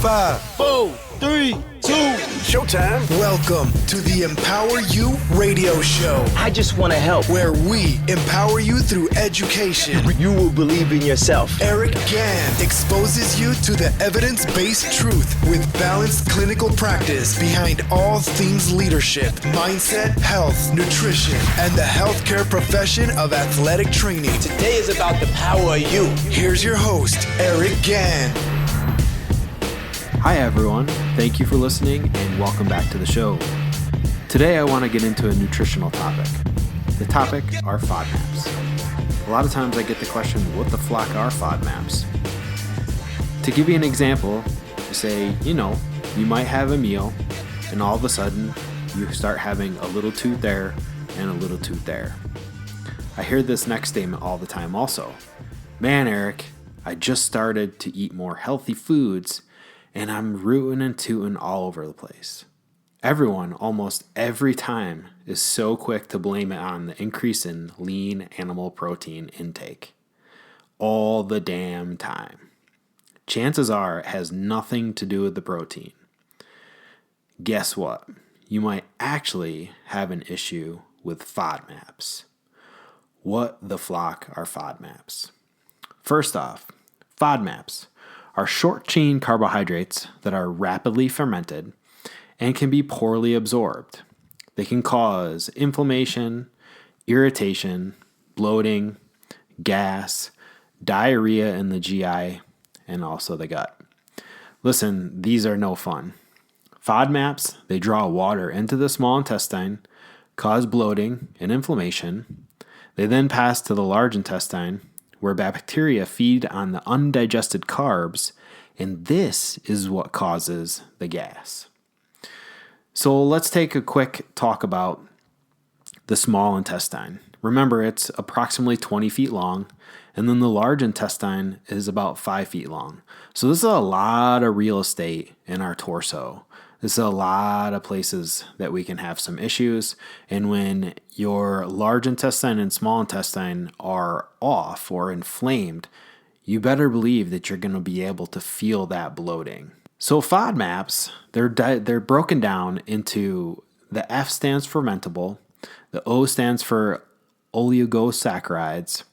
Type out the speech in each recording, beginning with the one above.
5, 4, 3, 2, showtime. Welcome to the Empower You radio show. I just want to help. Where we empower you through education. You will believe in yourself. Eric Gann exposes you to the evidence-based truth with balanced clinical practice behind all things leadership, mindset, health, nutrition, and the healthcare profession of athletic training. Today is about the power of you. Here's your host, Eric Gann. Hi everyone, thank you for listening and welcome back to the show. Today I want to get into a nutritional topic. The topic are FODMAPs. A lot of times I get the question, what the flock are FODMAPs? To give you an example, say, you might have a meal and all of a sudden you start having a little tooth there and a little tooth there. I hear this next statement all the time also. Man, Eric, I just started to eat more healthy foods and I'm rootin' and tootin' all over the place. Everyone, almost every time, is so quick to blame it on the increase in lean animal protein intake. All the damn time. Chances are it has nothing to do with the protein. Guess what? You might actually have an issue with FODMAPs. What the flock are FODMAPs? First off, FODMAPs are short-chain carbohydrates that are rapidly fermented and can be poorly absorbed. They can cause inflammation, irritation, bloating, gas, diarrhea in the GI, and also the gut. Listen, these are no fun. FODMAPs, they draw water into the small intestine, cause bloating and inflammation. They then pass to the large intestine, where bacteria feed on the undigested carbs, and this is what causes the gas. So let's take a quick talk about the small intestine. Remember, it's approximately 20 feet long, and then the large intestine is about 5 feet long. So this is a lot of real estate in our torso. This is a lot of places that we can have some issues. And when your large intestine and small intestine are off or inflamed, you better believe that you're going to be able to feel that bloating. So FODMAPs, they're broken down into the F stands for fermentable, the O stands for oligosaccharides,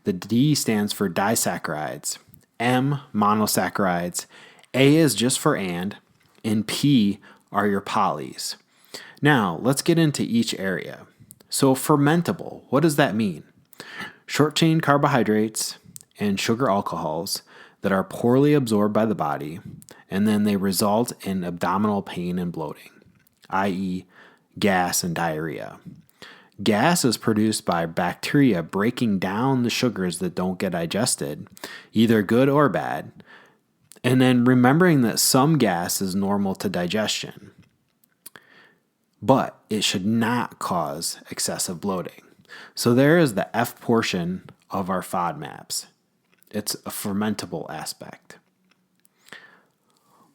the D stands for disaccharides, M monosaccharides, A is just for and P are your polys. Now, let's get into each area. So fermentable, what does that mean? Short-chain carbohydrates and sugar alcohols that are poorly absorbed by the body, and then they result in abdominal pain and bloating, i.e. gas and diarrhea. Gas is produced by bacteria breaking down the sugars that don't get digested, either good or bad, and then remembering that some gas is normal to digestion, but it should not cause excessive bloating. So there is the F portion of our FODMAPs. It's a fermentable aspect.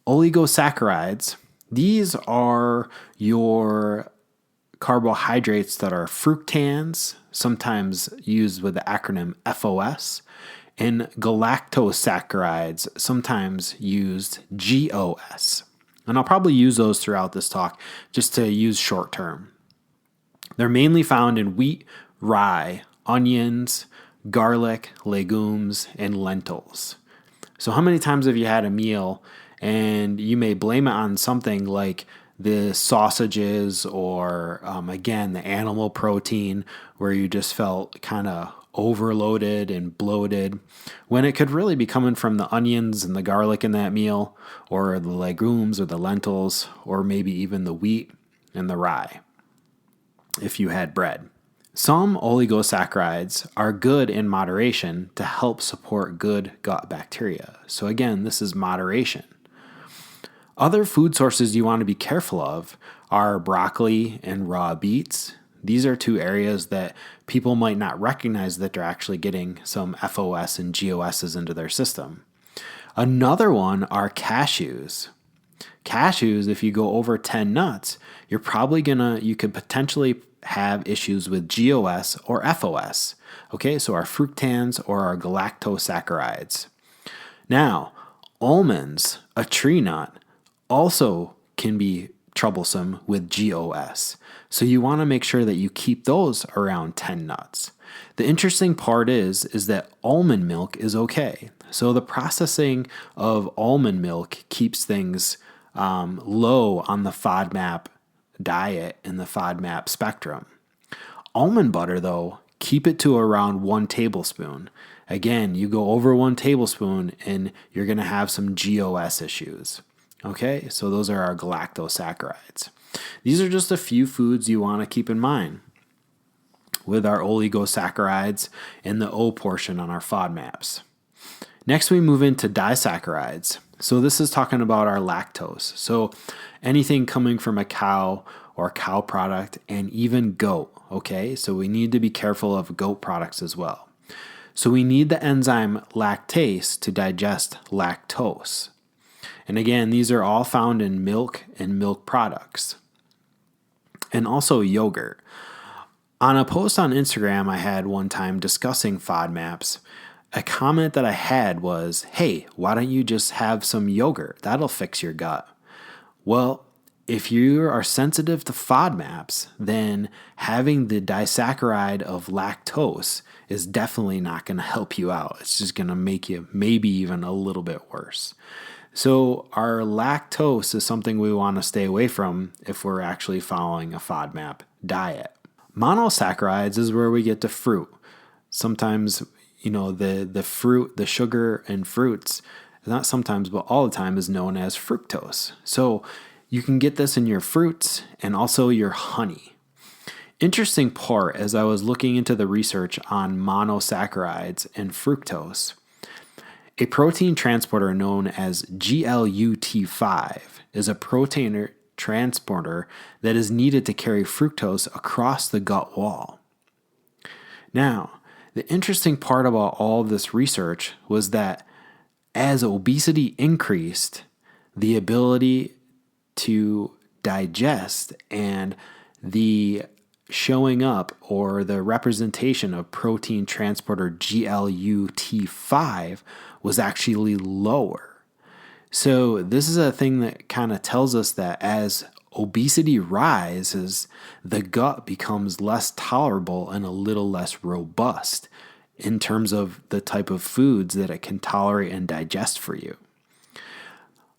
Oligosaccharides, these are your carbohydrates that are fructans, sometimes used with the acronym FOS, and galactosaccharides, sometimes used GOS. And I'll probably use those throughout this talk just to use short term. They're mainly found in wheat, rye, onions, garlic, legumes, and lentils. So how many times have you had a meal and you may blame it on something like the sausages or, again, the animal protein where you just felt kind of overloaded and bloated, when it could really be coming from the onions and the garlic in that meal, or the legumes or the lentils, or maybe even the wheat and the rye, if you had bread. Some oligosaccharides are good in moderation to help support good gut bacteria. So again, this is moderation. Other food sources you want to be careful of are broccoli and raw beets. These are two areas that people might not recognize that they're actually getting some FOS and GOSs into their system. Another one are cashews. Cashews, if you go over 10 nuts, you could potentially have issues with GOS or FOS. Okay, so our fructans or our galactosaccharides. Now, Almonds, a tree nut, also can be troublesome with GOS. So you want to make sure that you keep those around 10 nuts. The interesting part is that almond milk is okay. So the processing of almond milk keeps things low on the FODMAP diet and the FODMAP spectrum. Almond butter, though, keep it to around 1 tablespoon. Again, you go over 1 tablespoon and you're going to have some GOS issues. Okay, so those are our galactosaccharides. These are just a few foods you want to keep in mind with our oligosaccharides and the O portion on our FODMAPs. Next, we move into disaccharides. So this is talking about our lactose. So anything coming from a cow or cow product and even goat, okay? So we need to be careful of goat products as well. So we need the enzyme lactase to digest lactose. And again, these are all found in milk and milk products. And also yogurt. On a post on Instagram I had one time discussing FODMAPs, a comment that I had was, hey, why don't you just have some yogurt? That'll fix your gut. Well, if you are sensitive to FODMAPs, then having the disaccharide of lactose is definitely not going to help you out. It's just going to make you maybe even a little bit worse. So our lactose is something we want to stay away from if we're actually following a FODMAP diet. Monosaccharides is where we get to fruit. Sometimes, the fruit, the sugar in fruits, not sometimes, but all the time is known as fructose. So you can get this in your fruits and also your honey. Interesting part, as I was looking into the research on monosaccharides and fructose, a protein transporter known as GLUT5 is a protein transporter that is needed to carry fructose across the gut wall. Now, the interesting part about all of this research was that as obesity increased, the ability to digest and the showing up or the representation of protein transporter GLUT5 was actually lower. So this is a thing that kind of tells us that as obesity rises, the gut becomes less tolerable and a little less robust in terms of the type of foods that it can tolerate and digest for you.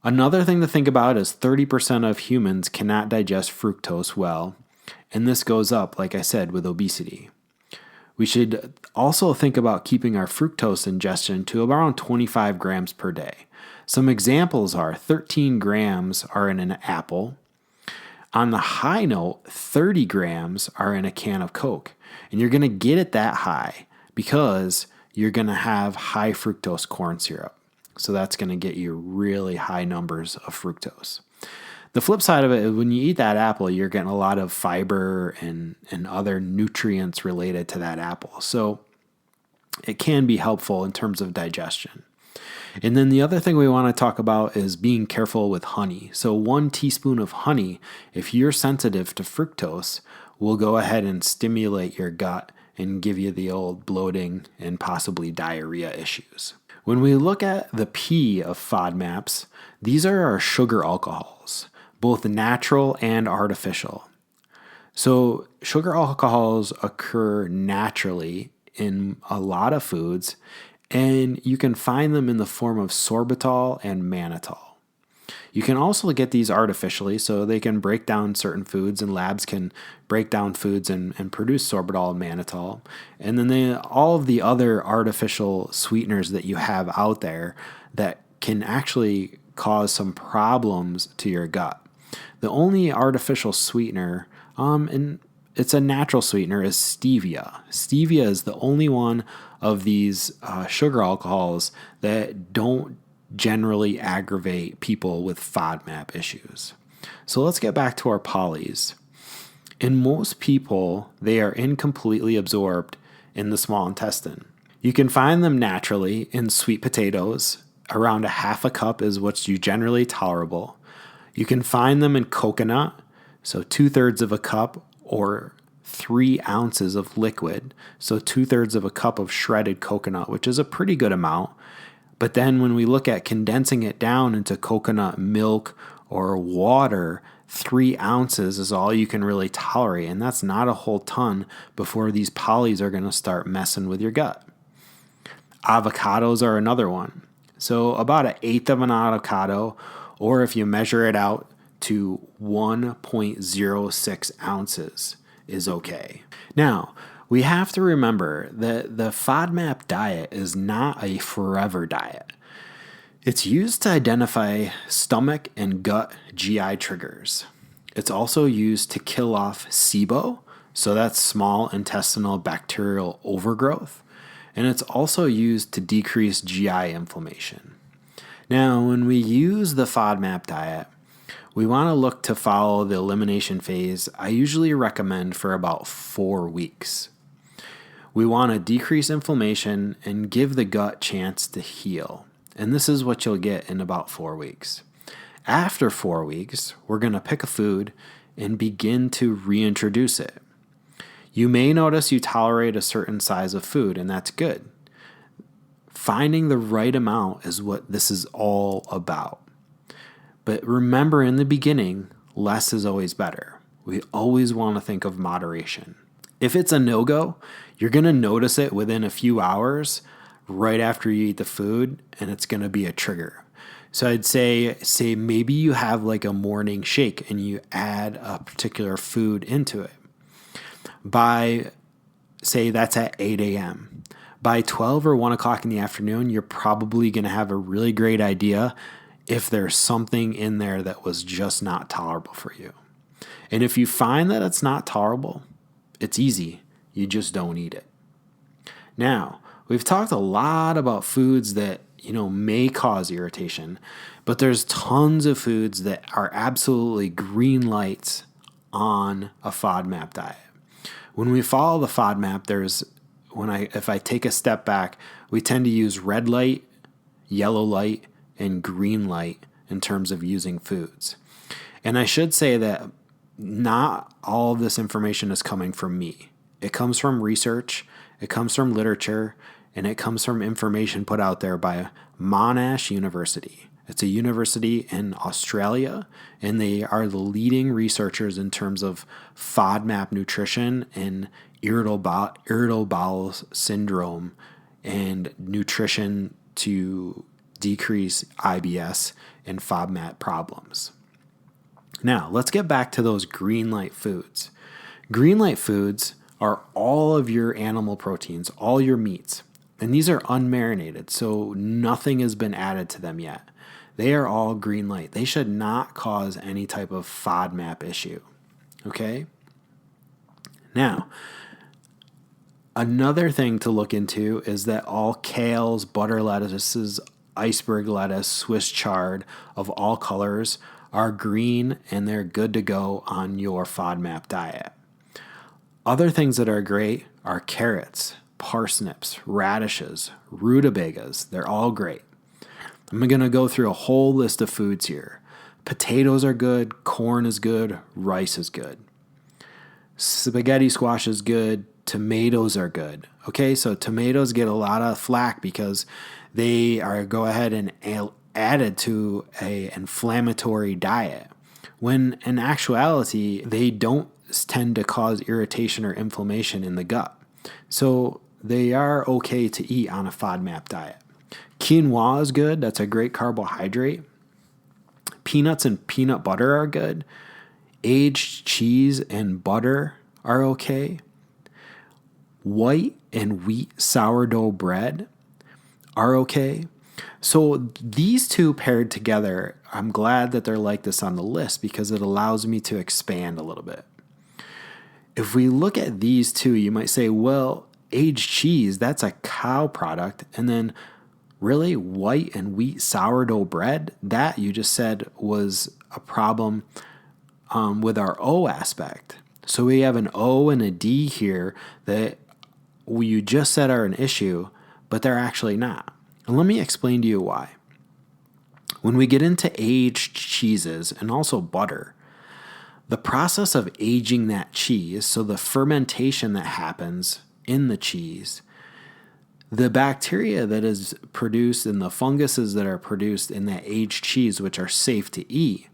Another thing to think about is 30% of humans cannot digest fructose well, and this goes up, like I said, with obesity. We should also think about keeping our fructose ingestion to around 25 grams per day. Some examples are 13 grams are in an apple. On the high note, 30 grams are in a can of Coke. And you're going to get it that high because you're going to have high fructose corn syrup. So that's going to get you really high numbers of fructose. The flip side of it is when you eat that apple, you're getting a lot of fiber and other nutrients related to that apple. So it can be helpful in terms of digestion. And then the other thing we want to talk about is being careful with honey. So 1 teaspoon of honey, if you're sensitive to fructose, will go ahead and stimulate your gut and give you the old bloating and possibly diarrhea issues. When we look at the P of FODMAPs, these are our sugar alcohols, both natural and artificial. So sugar alcohols occur naturally in a lot of foods, and you can find them in the form of sorbitol and mannitol. You can also get these artificially, so they can break down certain foods, and labs can break down foods and produce sorbitol and mannitol. And then all of the other artificial sweeteners that you have out there that can actually cause some problems to your gut. The only artificial sweetener, and it's a natural sweetener, is stevia. Stevia is the only one of these sugar alcohols that don't generally aggravate people with FODMAP issues. So let's get back to our polys. In most people, they are incompletely absorbed in the small intestine. You can find them naturally in sweet potatoes. Around a half a cup is what's generally tolerable. You can find them in coconut, so 2/3 of a cup or 3 ounces of liquid, so 2/3 of a cup of shredded coconut, which is a pretty good amount. But then when we look at condensing it down into coconut milk or water, 3 ounces is all you can really tolerate. And that's not a whole ton before these polys are going to start messing with your gut. Avocados are another one. So about 1/8 of an avocado, or if you measure it out to 1.06 ounces is okay. Now, we have to remember that the FODMAP diet is not a forever diet. It's used to identify stomach and gut GI triggers. It's also used to kill off SIBO, so that's small intestinal bacterial overgrowth, and it's also used to decrease GI inflammation. Now, when we use the FODMAP diet, we want to look to follow the elimination phase. I usually recommend for about 4 weeks. We want to decrease inflammation and give the gut chance to heal. And this is what you'll get in about 4 weeks. After 4 weeks, we're going to pick a food and begin to reintroduce it. You may notice you tolerate a certain size of food, and that's good. Finding the right amount is what this is all about. But remember, in the beginning, less is always better. We always want to think of moderation. If it's a no-go, you're going to notice it within a few hours right after you eat the food, and it's going to be a trigger. So I'd say maybe you have like a morning shake and you add a particular food into it. By, say that's at 8 a.m. By 12 or 1 o'clock in the afternoon, you're probably going to have a really great idea if there's something in there that was just not tolerable for you. And if you find that it's not tolerable, it's easy. You just don't eat it. Now, we've talked a lot about foods that, may cause irritation, but there's tons of foods that are absolutely green lights on a FODMAP diet. When we follow the FODMAP, if I take a step back, we tend to use red light, yellow light, and green light in terms of using foods. And I should say that not all of this information is coming from me. It comes from research, it comes from literature, and it comes from information put out there by Monash University. It's a university in Australia, and they are the leading researchers in terms of FODMAP nutrition and irritable bowel syndrome and nutrition to decrease IBS and FODMAP problems. Now, let's get back to those green light foods. Green light foods are all of your animal proteins, all your meats. And these are unmarinated, so nothing has been added to them yet. They are all green light. They should not cause any type of FODMAP issue. Okay? Now, another thing to look into is that all kales, butter lettuces, iceberg lettuce, Swiss chard of all colors are green and they're good to go on your FODMAP diet. Other things that are great are carrots, parsnips, radishes, rutabagas. They're all great. I'm going to go through a whole list of foods here. Potatoes are good, corn is good, rice is good. Spaghetti squash is good, tomatoes are good. Okay, so tomatoes get a lot of flack because they are go ahead and added to an inflammatory diet, when in actuality, they don't tend to cause irritation or inflammation in the gut. So they are okay to eat on a FODMAP diet. Quinoa is good. That's a great carbohydrate. Peanuts and peanut butter are good. Aged cheese and butter are okay. White and wheat sourdough bread are okay. So these two paired together, I'm glad that they're like this on the list because it allows me to expand a little bit. If we look at these two, you might say, well, aged cheese, that's a cow product. And then really white and wheat sourdough bread, that you just said was a problem with our O aspect. So we have an O and a D here that you just said are an issue, but they're actually not. And let me explain to you why. When we get into aged cheeses and also butter, the process of aging that cheese, so the fermentation that happens in the cheese, The bacteria that is produced and the funguses that are produced in that aged cheese, which are safe to eat,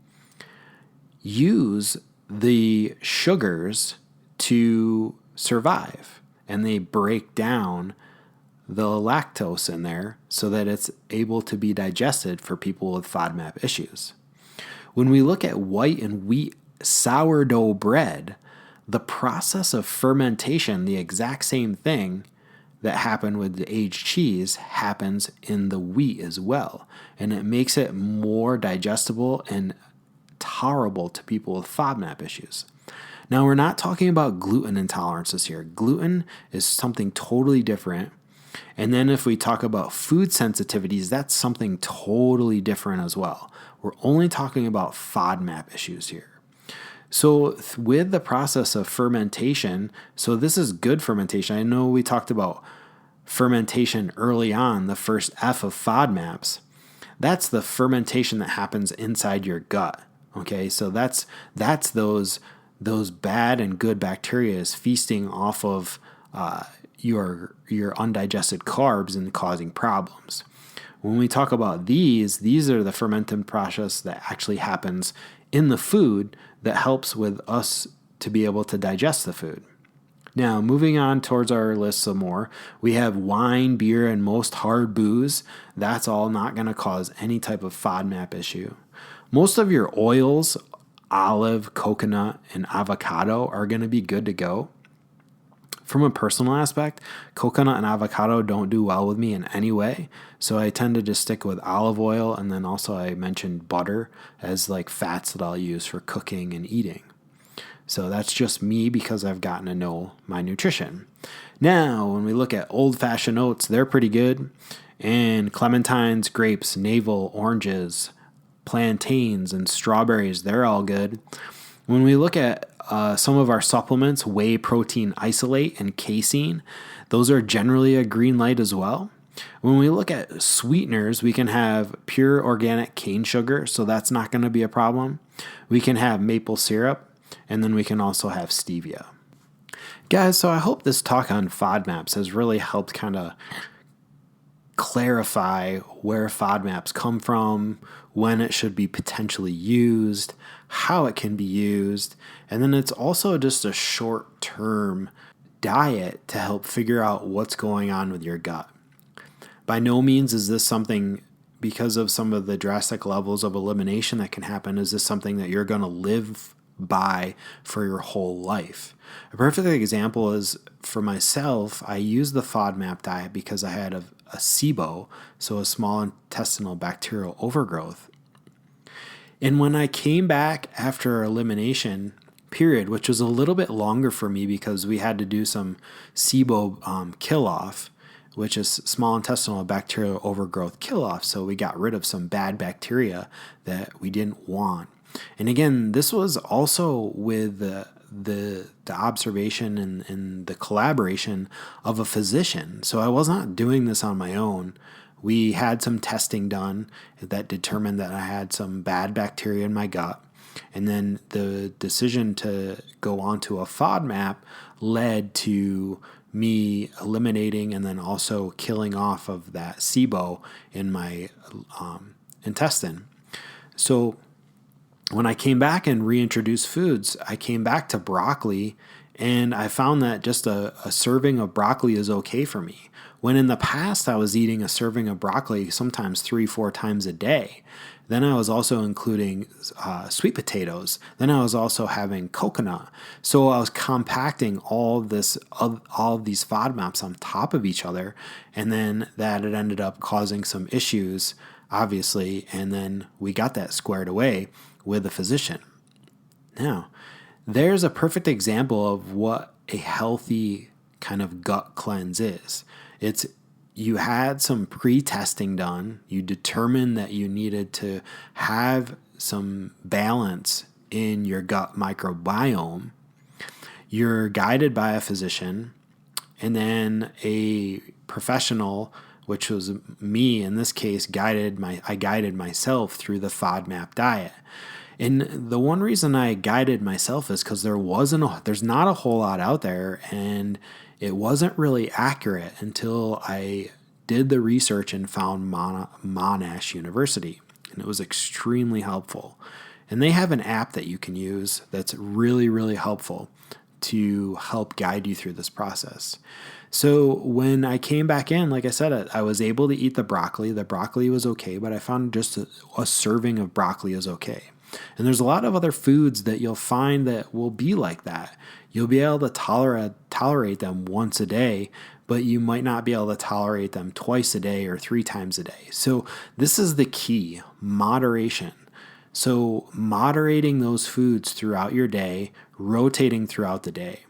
use the sugars to survive, and they break down the lactose in there so that it's able to be digested for people with FODMAP issues. When we look at white and wheat sourdough bread, the process of fermentation, the exact same thing that happened with the aged cheese, happens in the wheat as well. And it makes it more digestible and tolerable to people with FODMAP issues. Now, we're not talking about gluten intolerances here. Gluten is something totally different. And then if we talk about food sensitivities, that's something totally different as well. We're only talking about FODMAP issues here. So with the process of fermentation, so this is good fermentation. I know we talked about fermentation early on, the first F of FODMAPs. That's the fermentation that happens inside your gut. Okay, so that's those bad and good bacteria is feasting off of your undigested carbs and causing problems. When we talk about these are the fermenting process that actually happens in the food that helps with us to be able to digest the food. Now, moving on towards our list some more, we have wine, beer, and most hard booze. That's all not going to cause any type of FODMAP issue. Most of your oils, olive, coconut, and avocado are going to be good to go. From a personal aspect, coconut and avocado don't do well with me in any way, so I tend to just stick with olive oil, and then also I mentioned butter as like fats that I'll use for cooking and eating. So that's just me because I've gotten to know my nutrition. Now, when we look at old-fashioned oats, they're pretty good, and clementines, grapes, navel, oranges, plantains, and strawberries, they're all good. When we look at some of our supplements, whey protein isolate and casein, those are generally a green light as well. When we look at sweeteners, we can have pure organic cane sugar, so that's not going to be a problem. We can have maple syrup, and then we can also have stevia. Guys, so I hope this talk on FODMAPs has really helped kind of clarify where FODMAPs come from, when it should be potentially used, how it can be used, and then it's also just a short-term diet to help figure out what's going on with your gut. By no means is this something, because of some of the drastic levels of elimination that can happen, is this something that you're going to live by for your whole life. A perfect example is, for myself, I used the FODMAP diet because I had a SIBO, so a small intestinal bacterial overgrowth. And when I came back after elimination period, which was a little bit longer for me because we had to do some SIBO kill-off, which is small intestinal bacterial overgrowth kill-off, so we got rid of some bad bacteria that we didn't want. And again, this was also with the observation and the collaboration of a physician. So I was not doing this on my own. We had some testing done that determined that I had some bad bacteria in my gut. And then the decision to go on to a FODMAP led to me eliminating and then also killing off of that SIBO in my intestine. So when I came back and reintroduced foods, I came back to broccoli, and I found that just a serving of broccoli is okay for me. When in the past I was eating a serving of broccoli sometimes 3-4 times a day. Then I was also including sweet potatoes. Then I was also having coconut. So I was compacting all of these FODMAPs on top of each other, and then that it ended up causing some issues, obviously, and then we got that squared away with a physician. Now, there's a perfect example of what a healthy kind of gut cleanse is. It's you had some pre-testing done. You determined that you needed to have some balance in your gut microbiome. You're guided by a physician, and then a professional, which was me in this case, I guided myself through the FODMAP diet. And the one reason I guided myself is because there's not a whole lot out there, and it wasn't really accurate until I did the research and found Monash University, and it was extremely helpful. And they have an app that you can use that's really, really helpful to help guide you through this process. So when I came back in, like I said, I was able to eat the broccoli. The broccoli was okay, but I found just a serving of broccoli is okay. And there's a lot of other foods that you'll find that will be like that. You'll be able to tolerate them once a day, but you might not be able to tolerate them twice a day or 3 times a day. So this is the key, moderation. So moderating those foods throughout your day, rotating throughout the day.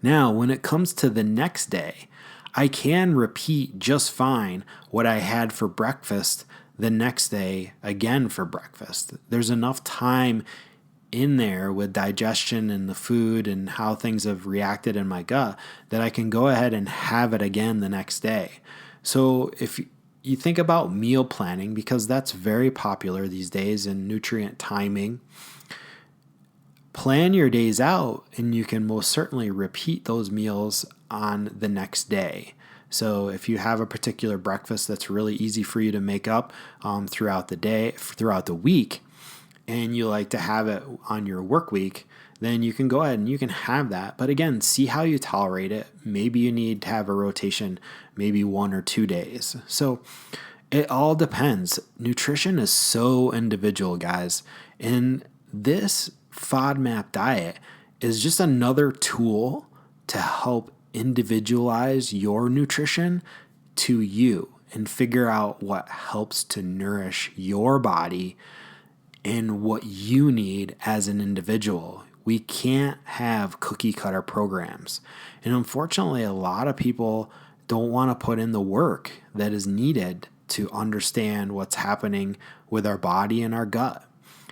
Now, when it comes to the next day, I can repeat just fine what I had for breakfast the next day again for breakfast. There's enough time in there with digestion and the food and how things have reacted in my gut that I can go ahead and have it again the next day. So if you think about meal planning, because that's very popular these days in nutrient timing, plan your days out and you can most certainly repeat those meals on the next day. So if you have a particular breakfast that's really easy for you to make up throughout the day, throughout the week, and you like to have it on your work week, then you can go ahead and you can have that. But again, see how you tolerate it. Maybe you need to have a rotation, maybe 1 or 2 days. So it all depends. Nutrition is so individual, guys. And this FODMAP diet is just another tool to help individualize your nutrition to you and figure out what helps to nourish your body and what you need as an individual. We can't have cookie cutter programs. And unfortunately, a lot of people don't want to put in the work that is needed to understand what's happening with our body and our gut.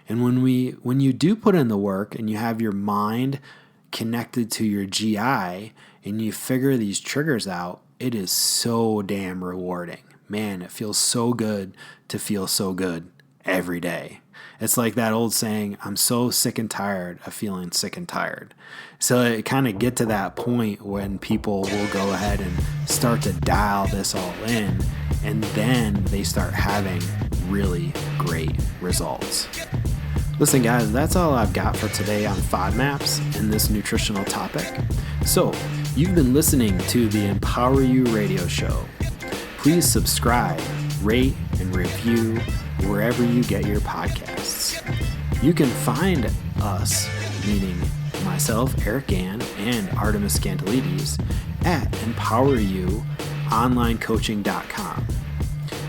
And when you do put in the work and you have your mind connected to your GI and you figure these triggers out, it is so damn rewarding. Man, it feels so good to feel so good every day. It's like that old saying, I'm so sick and tired of feeling sick and tired. So it kind of get to that point when people will go ahead and start to dial this all in, and then they start having really great results. Listen, guys, that's all I've got for today on FODMAPs and this nutritional topic. So you've been listening to the Empower You radio show. Please subscribe, rate, and review wherever you get your podcasts. You can find us, meaning myself, Eric Gann, and Artemis Scantilides, at empoweryouonlinecoaching.com.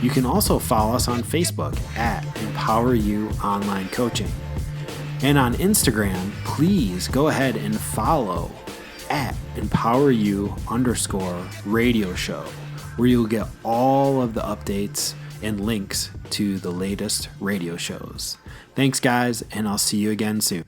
You can also follow us on Facebook at Empower You Online Coaching. And on Instagram, please go ahead and follow at EmpowerYou_radio show, where you'll get all of the updates and links to the latest radio shows. Thanks, guys, and I'll see you again soon.